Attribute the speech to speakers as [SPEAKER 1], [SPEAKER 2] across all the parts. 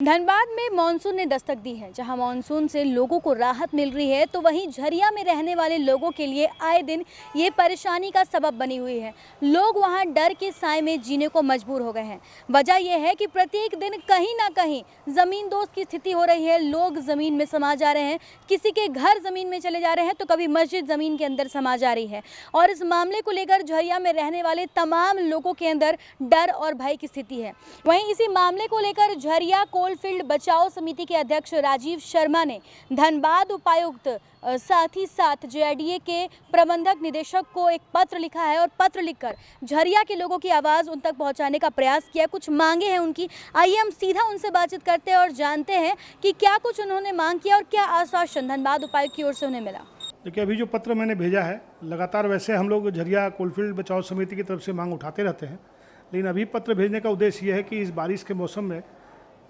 [SPEAKER 1] धनबाद में मानसून ने दस्तक दी है। जहां मानसून से लोगों को राहत मिल रही है, तो वहीं झरिया में रहने वाले लोगों के लिए आए दिन ये परेशानी का सबब बनी हुई है। लोग वहां डर के साए में जीने को मजबूर हो गए हैं। वजह यह है कि प्रत्येक दिन कहीं ना कहीं ज़मीन दोस्त की स्थिति हो रही है। लोग ज़मीन में समा जा रहे हैं, किसी के घर ज़मीन में चले जा रहे हैं, तो कभी मस्जिद ज़मीन के अंदर समा जा रही है। और इस मामले को लेकर झरिया में रहने वाले तमाम लोगों के अंदर डर और भय की स्थिति है। वहीं इसी मामले को लेकर झरिया कोलफील्ड बचाओ समिति के अध्यक्ष राजीव शर्मा ने धनबाद उपायुक्त साथ ही साथ जेआरडीए के प्रबंधक निदेशक को एक पत्र लिखा है और पत्र लिखकर झरिया के लोगों की आवाज़ उन तक पहुंचाने का प्रयास किया। कुछ मांगे हैं उनकी, आइए हम सीधा उनसे बातचीत करते हैं और जानते हैं कि क्या कुछ उन्होंने मांग किया और क्या आश्वासन धनबाद उपायुक्त की ओर से उन्हें मिला।
[SPEAKER 2] देखिए, अभी जो पत्र मैंने भेजा है, लगातार वैसे हम लोग झरिया कोलफील्ड बचाओ समिति की तरफ से मांग उठाते रहते हैं, लेकिन अभी पत्र भेजने का उद्देश्य ये है कि इस बारिश के मौसम में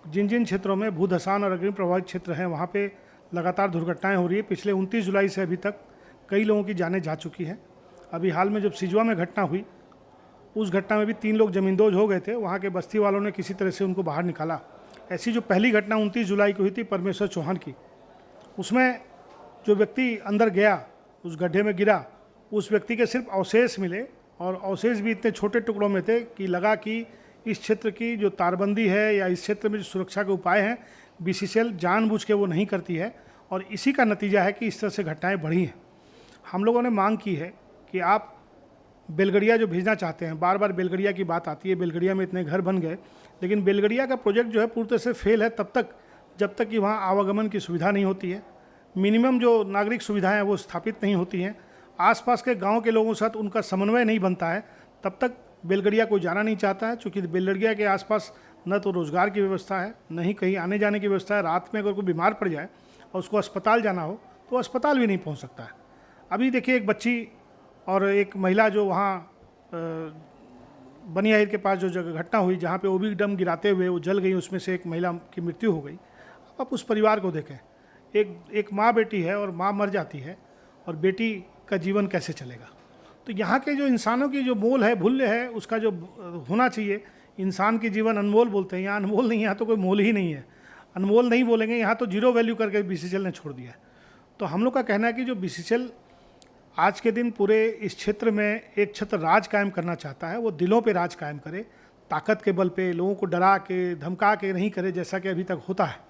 [SPEAKER 2] जिन जिन क्षेत्रों में भूधसान और अग्नि प्रभावित क्षेत्र हैं, वहाँ पे लगातार दुर्घटनाएं हो रही है। पिछले 29 जुलाई से अभी तक कई लोगों की जानें जा चुकी हैं। अभी हाल में जब सिजवा में घटना हुई, उस घटना में भी 3 लोग ज़मींदोज हो गए थे। वहाँ के बस्ती वालों ने किसी तरह से उनको बाहर निकाला। ऐसी जो पहली घटना 29 जुलाई को हुई थी परमेश्वर चौहान की, उसमें जो व्यक्ति अंदर गया, उस गड्ढे में गिरा, उस व्यक्ति के सिर्फ अवशेष मिले और अवशेष भी इतने छोटे टुकड़ों में थे कि लगा कि इस क्षेत्र की जो तारबंदी है या इस क्षेत्र में जो सुरक्षा के उपाय हैं, बीसीसीएल जानबूझ के वो नहीं करती है और इसी का नतीजा है कि इस तरह से घटनाएं बढ़ी हैं। हम लोगों ने मांग की है कि आप बेलगड़िया जो भेजना चाहते हैं, बार बार बेलगड़िया की बात आती है, बेलगड़िया में इतने घर बन गए, लेकिन बेलगड़िया का प्रोजेक्ट जो है पूरी तरह से फेल है तब तक जब तक कि वहाँ आवागमन की सुविधा नहीं होती है, मिनिमम जो नागरिक सुविधाएँ हैं वो स्थापित नहीं होती हैं, आसपास के गाँव के लोगों के साथ उनका समन्वय नहीं बनता है, तब तक बेलगड़िया कोई जाना नहीं चाहता है। चूँकि बेलगड़िया के आसपास न तो रोज़गार की व्यवस्था है, न ही कहीं आने जाने की व्यवस्था है। रात में अगर कोई बीमार पड़ जाए और उसको अस्पताल जाना हो तो अस्पताल भी नहीं पहुंच सकता है। अभी देखिए, एक बच्ची और एक महिला जो वहाँ बनियाहिर के पास जो जगह घटना हुई, जहाँ पे ओबी डम गिराते हुए वो जल गई, उसमें से एक महिला की मृत्यु हो गई। आप उस परिवार को देखें, एक माँ बेटी है और माँ मर जाती है और बेटी का जीवन कैसे चलेगा। तो यहाँ के जो इंसानों की जो मोल है, मूल्य है, उसका जो होना चाहिए, इंसान की जीवन अनमोल बोलते हैं, यहाँ अनमोल नहीं, यहाँ तो कोई मोल ही नहीं है। अनमोल नहीं बोलेंगे, यहाँ तो जीरो वैल्यू करके बीसीसीएल ने छोड़ दिया है। तो हम लोग का कहना है कि जो बीसीसीएल आज के दिन पूरे इस क्षेत्र में एक छत्र राज कायम करना चाहता है, वो दिलों पे राज कायम करे, ताकत के बल पे, लोगों को डरा के धमका के नहीं करे जैसा कि अभी तक होता है।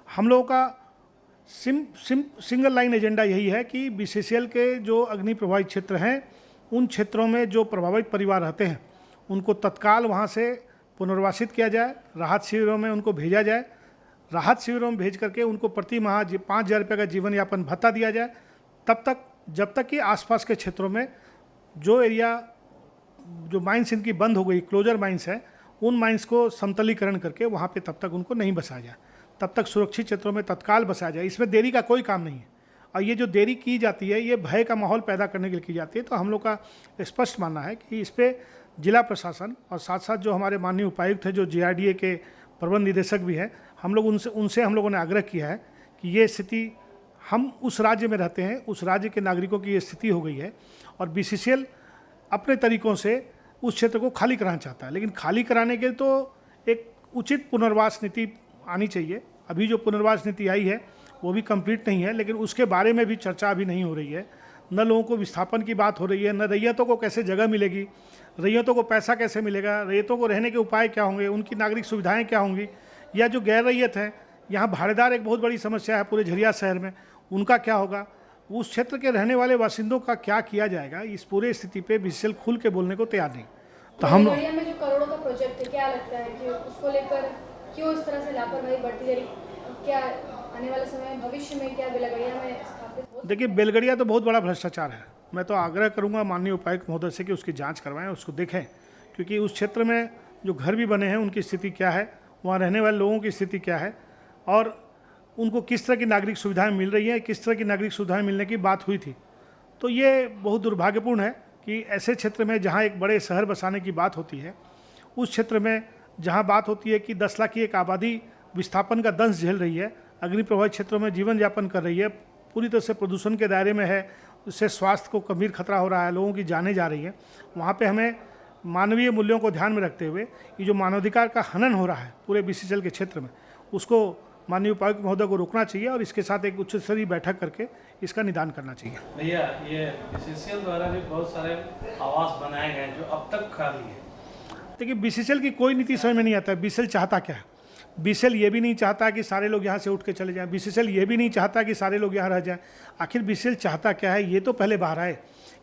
[SPEAKER 2] हम लोगों का सिंगल लाइन एजेंडा यही है कि बीसीसीएल के जो अग्नि प्रभावित क्षेत्र हैं, उन क्षेत्रों में जो प्रभावित परिवार रहते हैं उनको तत्काल वहाँ से पुनर्वासित किया जाए, राहत शिविरों में उनको भेजा जाए, राहत शिविरों में भेज करके उनको प्रति माह 5,000 रुपये का जीवन यापन भत्ता दिया जाए, तब तक जब तक कि आसपास के क्षेत्रों में जो एरिया जो माइंस इनकी बंद हो गई, क्लोजर माइंस है, उन माइंस को समतलीकरण करके वहाँ पे तब तक उनको नहीं बसाया जाए, तब तक सुरक्षित क्षेत्रों में तत्काल बसाया जाए। इसमें देरी का कोई काम नहीं है और ये जो देरी की जाती है ये भय का माहौल पैदा करने के लिए की जाती है। तो हम लोग का स्पष्ट मानना है कि इस पर जिला प्रशासन और साथ साथ जो हमारे माननीय उपायुक्त है, जो जेआरडीए के प्रबंध निदेशक भी हैं, हम लोग उनसे हम लोगों ने आग्रह किया है कि ये स्थिति, हम उस राज्य में रहते हैं, उस राज्य के नागरिकों की ये स्थिति हो गई है और बीसीसीएल अपने तरीक़ों से उस क्षेत्र को खाली कराना चाहता है, लेकिन खाली कराने के तो एक उचित पुनर्वास नीति आनी चाहिए। अभी जो पुनर्वास नीति आई है वो भी कंप्लीट नहीं है, लेकिन उसके बारे में भी चर्चा अभी नहीं हो रही है। न लोगों को विस्थापन की बात हो रही है, न रैयतों को कैसे जगह मिलेगी, रैयतों को पैसा कैसे मिलेगा, रैयतों को रहने के उपाय क्या होंगे, उनकी नागरिक सुविधाएं क्या होंगी, या जो गैर रैयत हैं, यहाँ भाड़ेदार एक बहुत बड़ी समस्या है पूरे झरिया शहर में, उनका क्या होगा, उस क्षेत्र के रहने वाले बासिंदों का क्या किया जाएगा। इस पूरे स्थिति पर बीसीसीएल खुल के बोलने को तैयार नहीं।
[SPEAKER 3] तो हम में जो करोड़ों का प्रोजेक्ट है, क्या लगता है कि उसको लेकर क्यों इस तरह से लापरवाही बढ़ती जा रही, क्या आने वाले समय भविष्य में क्या बेलगड़िया में स्थापित हो?
[SPEAKER 2] देखिए, बेलगड़िया तो बहुत बड़ा भ्रष्टाचार है। मैं तो आग्रह करूंगा माननीय उपायुक्त महोदय से कि उसकी जांच करवाएं, उसको देखें, क्योंकि उस क्षेत्र में जो घर भी बने हैं उनकी स्थिति क्या है, वहाँ रहने वाले लोगों की स्थिति क्या है और उनको किस तरह की नागरिक सुविधाएँ मिल रही हैं, किस तरह की नागरिक सुविधाएँ मिलने की बात हुई थी। तो ये बहुत दुर्भाग्यपूर्ण है कि ऐसे क्षेत्र में जहाँ एक बड़े शहर बसाने की बात होती है, उस क्षेत्र में जहाँ बात होती है कि 10 लाख की एक आबादी विस्थापन का दंश झेल रही है, अग्नि प्रभावित क्षेत्रों में जीवन यापन कर रही है, पूरी तरह से प्रदूषण के दायरे में है, उससे स्वास्थ्य को गंभीर खतरा हो रहा है, लोगों की जानें जा रही हैं, वहाँ पे हमें मानवीय मूल्यों को ध्यान में रखते हुए ये जो मानवाधिकार का हनन हो रहा है पूरे बीसीसीएल के क्षेत्र में, उसको माननीय उपायुक्त महोदय को रोकना चाहिए और इसके साथ एक उच्च स्तरीय बैठक करके इसका निदान करना चाहिए।
[SPEAKER 4] भैया, ये बीसीसीएल द्वारा भी बहुत सारे आवास बनाए गए जो अब तक खाली है।
[SPEAKER 2] देखिए, बीसीसीएल की कोई नीति समझ में नहीं आता है। बीसीसीएल चाहता क्या है? बीसीसीएल ये भी नहीं चाहता कि सारे लोग यहाँ से उठ के चले जाएं। बीसीसीएल ये भी नहीं चाहता कि सारे लोग यहाँ रह जाएं। आखिर बीसीसीएल चाहता क्या है, ये तो पहले बाहर आए।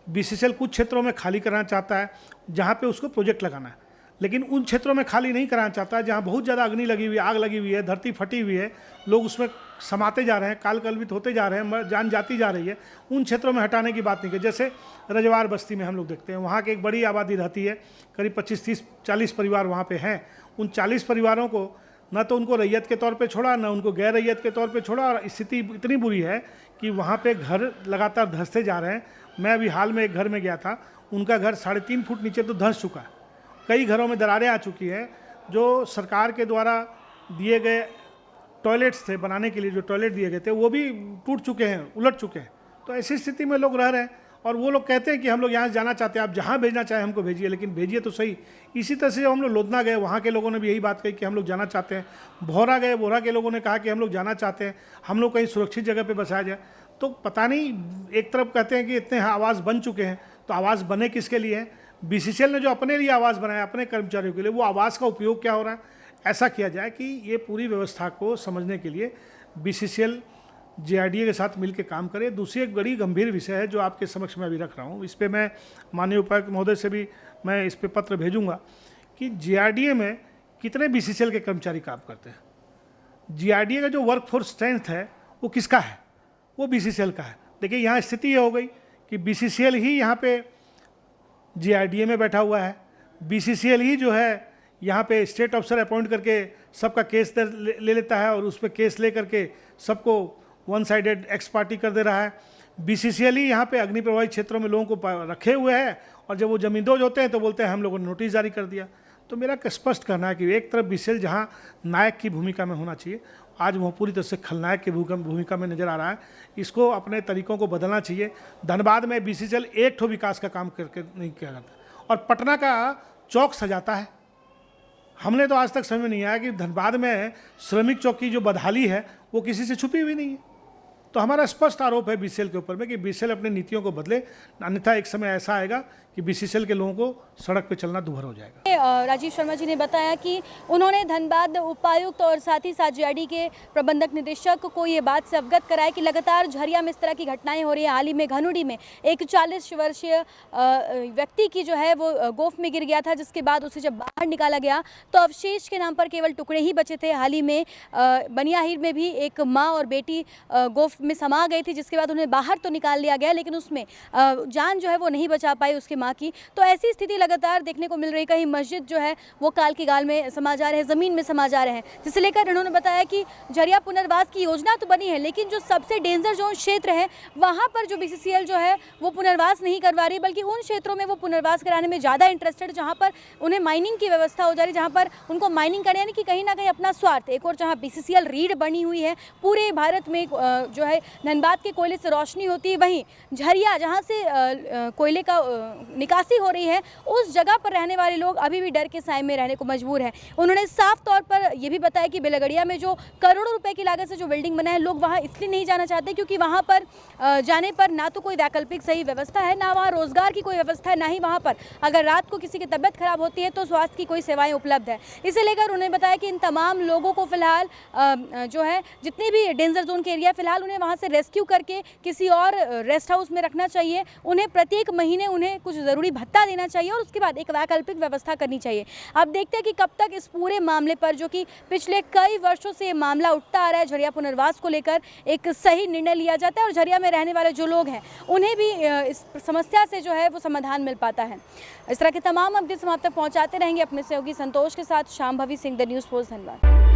[SPEAKER 2] बीसीसीएल कुछ क्षेत्रों में खाली कराना चाहता है जहाँ पे उसको प्रोजेक्ट लगाना है, लेकिन उन क्षेत्रों में खाली नहीं कराना चाहता है जहाँ बहुत ज़्यादा अग्नि लगी हुई है, आग लगी हुई है, धरती फटी हुई है, लोग उसमें समाते जा रहे हैं, काल कलवित होते जा रहे हैं, जान जाती जा रही है। उन क्षेत्रों में हटाने की बात नहीं की। जैसे रजवार बस्ती में हम लोग देखते हैं, वहाँ की एक बड़ी आबादी रहती है, करीब 25-30-40 परिवार वहाँ पे हैं। उन 40 परिवारों को न तो उनको रैयत के तौर पे छोड़ा, न उनको गैर रैयत के तौर पे छोड़ा, और स्थिति इतनी बुरी है कि वहाँ पे घर लगातार धंसते जा रहे हैं। मैं अभी हाल में एक घर में गया था, उनका घर 3.5 फुट नीचे तो धंस चुका है। कई घरों में दरारें आ चुकी हैं। जो सरकार के द्वारा दिए गए टॉयलेट्स थे बनाने के लिए, जो टॉयलेट दिए गए थे, वो भी टूट चुके हैं, उलट चुके हैं। तो ऐसी स्थिति में लोग रह रहे हैं और वो लोग कहते हैं कि हम लोग यहाँ जाना चाहते हैं। आप जहाँ भेजना चाहें हमको भेजिए, लेकिन भेजिए तो सही। इसी तरह से हम लोग लोधना गए, वहाँ के लोगों ने भी यही बात कही कि हम लोग जाना चाहते हैं। भौरा गए, भौरा के लोगों ने कहा कि हम लोग जाना चाहते हैं, हम लोग कहीं सुरक्षित जगह पर बसाया जाए। तो पता नहीं, एक तरफ कहते हैं कि इतने आवास बन चुके हैं, तो आवास बने किसके लिए हैं? बीसीसीएल ने जो अपने लिए आवास बनाया अपने कर्मचारियों के लिए, वो आवास का उपयोग क्या हो रहा है? ऐसा किया जाए कि ये पूरी व्यवस्था को समझने के लिए बीसीसीएल जेआरडीए के साथ मिलकर काम करे। दूसरी एक बड़ी गंभीर विषय है जो आपके समक्ष में अभी रख रहा हूँ, इस पर मैं माननीय उपायुक्त महोदय से भी मैं इस पर पत्र भेजूँगा कि जेआरडीए में कितने बीसीसीएल के कर्मचारी काम करते हैं। जेआरडीए का जो वर्क फोर्स स्ट्रेंथ है वो किसका है? वो बीसीसीएल का है। देखिए, यहाँ स्थिति ये हो गई कि बीसीसीएल ही यहाँ पे जेआरडीए में बैठा हुआ है। बीसीसीएल ही जो है यहाँ पे स्टेट अफसर अपॉइंट करके सबका केस ले लेता है और उस पर केस ले करके सबको वन साइडेड एक्स पार्टी कर दे रहा है। बीसीसीएल ही यहाँ पे अग्नि प्रभावित क्षेत्रों में लोगों को रखे हुए है और जब वो जमींदोज होते हैं तो बोलते हैं हम लोगों ने नोटिस जारी कर दिया। तो मेरा स्पष्ट कहना है कि एक तरफ बीसीसीएल जहाँ नायक की भूमिका में होना चाहिए, आज वह पूरी तरह से खलनायक की भूमिका में नजर आ रहा है। इसको अपने तरीकों को बदलना चाहिए। धनबाद में बीसीसीएल एक ठो विकास का काम करके नहीं किया जाता और पटना का चौक सजाता है। हमने तो आज तक समझ में नहीं आया कि धनबाद में श्रमिक चौक की जो बदहाली है वो किसी से छुपी हुई नहीं है। तो हमारा स्पष्ट आरोप है बीसीसीएल के ऊपर में कि बीसीसीएल अपनी नीतियों को बदले, अन्यथा एक समय ऐसा आएगा कि बीसीसीएल के लोगों को सड़क पर चलना दूभर हो जाएगा।
[SPEAKER 1] राजीव शर्मा जी ने बताया कि उन्होंने धनबाद उपायुक्त और साथ ही साथ जेआरडी के प्रबंधक निदेशक को ये बात से अवगत कराया कि लगातार झरिया में इस तरह की घटनाएं हो रही हैं। हाल ही में घनुडी में एक 40 वर्षीय व्यक्ति की जो है वो गोफ में गिर गया था, जिसके बाद उसे जब बाहर निकाला गया तो अवशेष के नाम पर केवल टुकड़े ही बचे थे। हाल ही में बनियाहिर में भी एक माँ और बेटी गोफ में समा गई थी, जिसके बाद उन्हें बाहर तो निकाल लिया गया, लेकिन उसमें जान जो है वो नहीं बचा पाई उसके माँ की। तो ऐसी स्थिति लगातार देखने को मिल रही। कहीं मस्जिद जो है वो काल की गाल में समा जा रहे हैं, ज़मीन में समा जा रहे हैं, जिसे लेकर उन्होंने बताया कि झरिया पुनर्वास की योजना तो बनी है, लेकिन जो सबसे डेंजर जोन क्षेत्र है वहाँ पर जो बीसीसीएल जो है वो पुनर्वास नहीं करवा रही, बल्कि उन क्षेत्रों में वो पुनर्वास कराने में ज़्यादा इंटरेस्टेड जहाँ पर उन्हें माइनिंग की व्यवस्था हो जा रही, जहाँ पर उनको माइनिंग करने यानी कि कहीं ना कहीं अपना स्वार्थ। एक और जहाँ बीसीसीएल रीढ़ बनी हुई है, पूरे भारत में जो है धनबाद के कोयले से रोशनी होती है, वहीं झरिया जहाँ से कोयले का निकासी हो रही है उस जगह पर रहने वाले लोग अभी भी डर के साए में रहने को मजबूर हैं। उन्होंने साफ तौर पर यह भी बताया कि बेलगड़िया में जो करोड़ों रुपए की लागत से जो बिल्डिंग बना है, लोग वहाँ इसलिए नहीं जाना चाहते क्योंकि वहाँ पर जाने पर ना तो कोई वैकल्पिक सही व्यवस्था है, ना वहाँ रोजगार की कोई व्यवस्था है, ना ही वहाँ पर अगर रात को किसी की तबीयत खराब होती है तो स्वास्थ्य की कोई सेवाएं उपलब्ध है। इसे लेकर उन्होंने बताया कि इन तमाम लोगों को फिलहाल जो है जितने भी डेंजर जोन के एरिया फिलहाल उन्हें वहाँ से रेस्क्यू करके किसी और रेस्ट हाउस में रखना चाहिए। उन्हें प्रत्येक महीने उन्हें कुछ ज़रूरी भत्ता देना चाहिए और उसके बाद एक वैकल्पिक व्यवस्था करनी चाहिए। अब देखते हैं कि कब तक इस पूरे मामले पर, जो कि पिछले कई वर्षों से ये मामला उठता आ रहा है, झरिया पुनर्वास को लेकर एक सही निर्णय लिया जाता है और झरिया में रहने वाले जो लोग हैं उन्हें भी इस समस्या से जो है वो समाधान मिल पाता है। इस तरह के तमाम अपडेट्स हम आप तक पहुँचाते रहेंगे अपने सहयोगी संतोष के साथ। शाम भवी सिंह, द न्यूज़ पोस्ट, धन्यवाद।